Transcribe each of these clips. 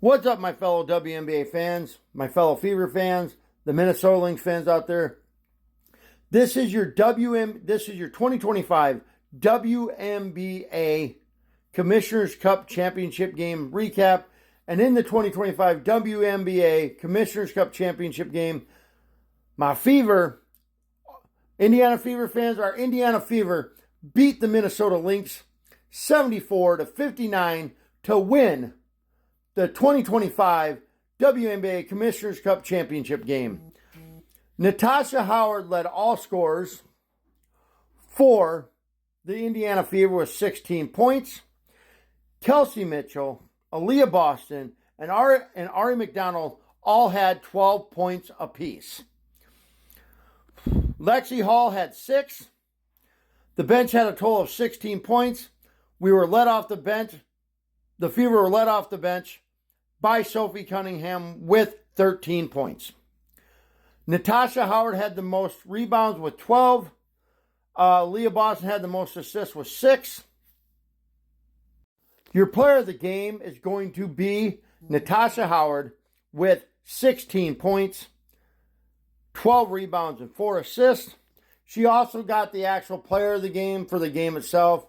What's up, my fellow WNBA fans, my fellow Fever fans, the Minnesota Lynx fans out there? This is your 2025 WNBA Commissioner's Cup Championship game recap. And in the 2025 WNBA Commissioner's Cup Championship game, my Indiana Fever fans, our Indiana Fever beat the Minnesota Lynx 74-59 to win the 2025 WNBA Commissioner's Cup Championship game. Natasha Howard led all scorers for the Indiana Fever with 16 points. Kelsey Mitchell, Aaliyah Boston, and Ari McDonald all had 12 points apiece. Lexi Hall had 6. The bench had a total of 16 points. We were led off the bench. The Fever were led off the bench by Sophie Cunningham with 13 points. Natasha Howard had the most rebounds with 12. Leah Boston had the most assists with 6. Your player of the game is going to be Natasha Howard with 16 points, 12 rebounds, and 4 assists. She also got the actual player of the game for the game itself.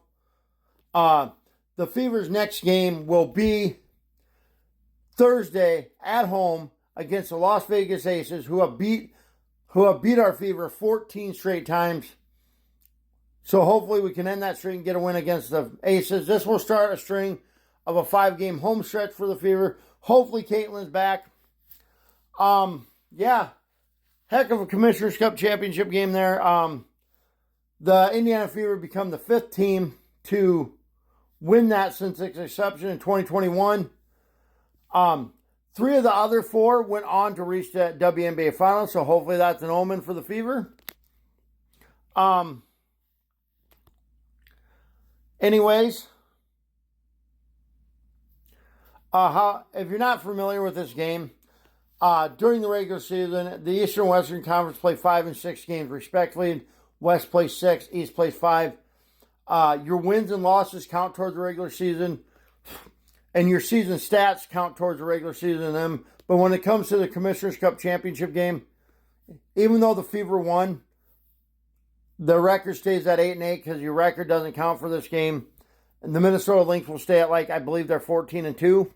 The Fever's next game will be Thursday at home against the Las Vegas Aces, who have beat our Fever 14 straight times. So hopefully we can end that streak and get a win against the Aces. This will start a string of a 5-game home stretch for the Fever. Hopefully Caitlin's back. Yeah, heck of a Commissioner's Cup Championship game there. The Indiana Fever become the 5th team to win that since its inception in 2021. 3 of the other 4 went on to reach the WNBA Finals, so hopefully that's an omen for the Fever. Anyways, if you're not familiar with this game, during the regular season, the Eastern and Western Conference play 5 and 6 games respectively. West plays 6, East plays 5. Your wins and losses count towards the regular season, and your season stats count towards the regular season. But when it comes to the Commissioner's Cup Championship game, even though the Fever won, the record stays at 8-8 because your record doesn't count for this game. And the Minnesota Lynx will stay at, I believe they're 14-2.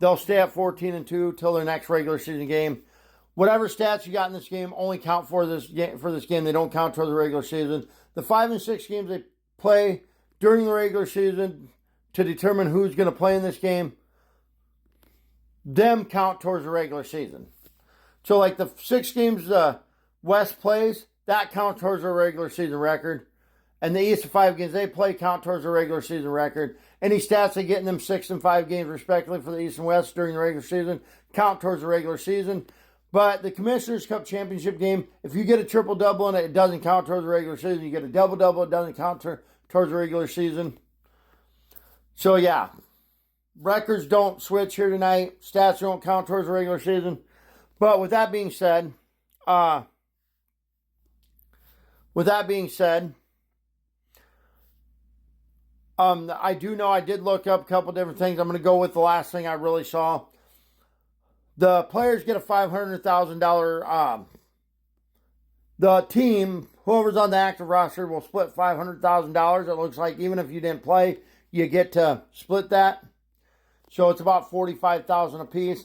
They'll stay at 14-2 till their next regular season game. Whatever stats you got in this game only count for this game. They don't count toward the regular season. The 5 and 6 games they play during the regular season to determine who's going to play in this game, them count towards the regular season. So the 6 games West plays, that counts towards their regular season record. And the East 5 games they play count towards their regular season record. Any stats they get in them 6 and 5 games respectively for the East and West during the regular season count towards the regular season. But the Commissioner's Cup Championship game, if you get a triple-double in it, it doesn't count towards the regular season. You get a double-double, it doesn't count towards the regular season. So, yeah, records don't switch here tonight. Stats don't count towards the regular season. But with that being said, I do know I did look up a couple different things. I'm going to go with the last thing I really saw. The players get a $500,000. The team, whoever's on the active roster, will split $500,000. It looks like even if you didn't play, you get to split that. So it's about $45,000 apiece.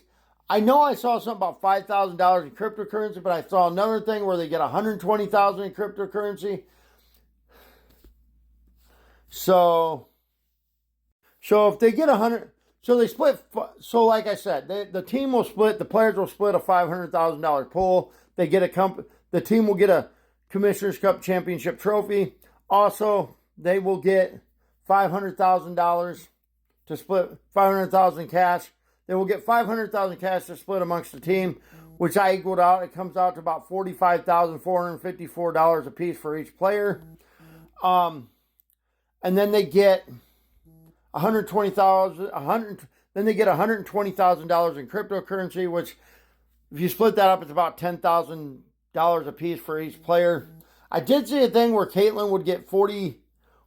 I know I saw something about $5,000 in cryptocurrency, but I saw another thing where they get $120,000 in cryptocurrency. So if they get 100, so they split. So like I said, the team will split. The players will split a $500,000 pool. They get the team will get a Commissioner's Cup Championship trophy. Also, they will get $500,000 to split. $500,000 cash. They will get $500,000 cash to split amongst the team, which I equaled out. It comes out to about $45,454 a piece for each player. And then they get $120,000. Then they get $120,000 in cryptocurrency, which, if you split that up, it's about $10,000 a piece for each player. I did see a thing where Caitlin would get $41,000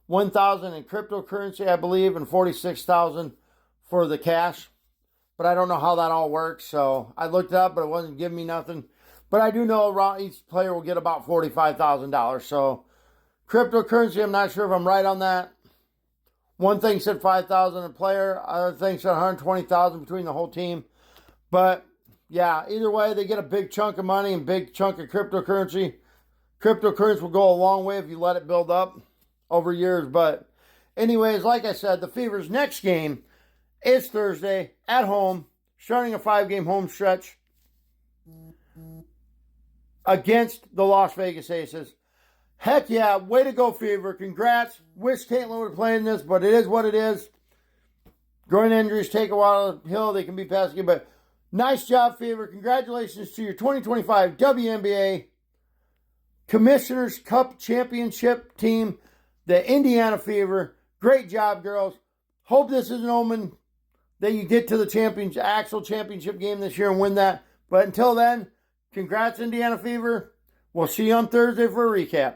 in cryptocurrency, I believe, and $46,000 for the cash. but I don't know how that all works. So I looked it up, but it wasn't giving me nothing. But I do know each player will get about $45,000. So cryptocurrency, I'm not sure if I'm right on that. One thing said 5,000 a player. Other thing said 120,000 between the whole team. But yeah, either way, they get a big chunk of money and big chunk of cryptocurrency. Cryptocurrency will go a long way if you let it build up over years. But anyways, like I said, the Fever's next game is Thursday at home, starting a 5-game home stretch against the Las Vegas Aces. Heck yeah, way to go, Fever. Congrats. Wish Caitlin would have played in this, but it is what it is. Groin injuries take a while to heal. They can be pesky, but nice job, Fever. Congratulations to your 2025 WNBA Commissioner's Cup Championship team, the Indiana Fever. Great job, girls. Hope this is an omen that you get to the actual championship game this year and win that. But until then, congrats, Indiana Fever. We'll see you on Thursday for a recap.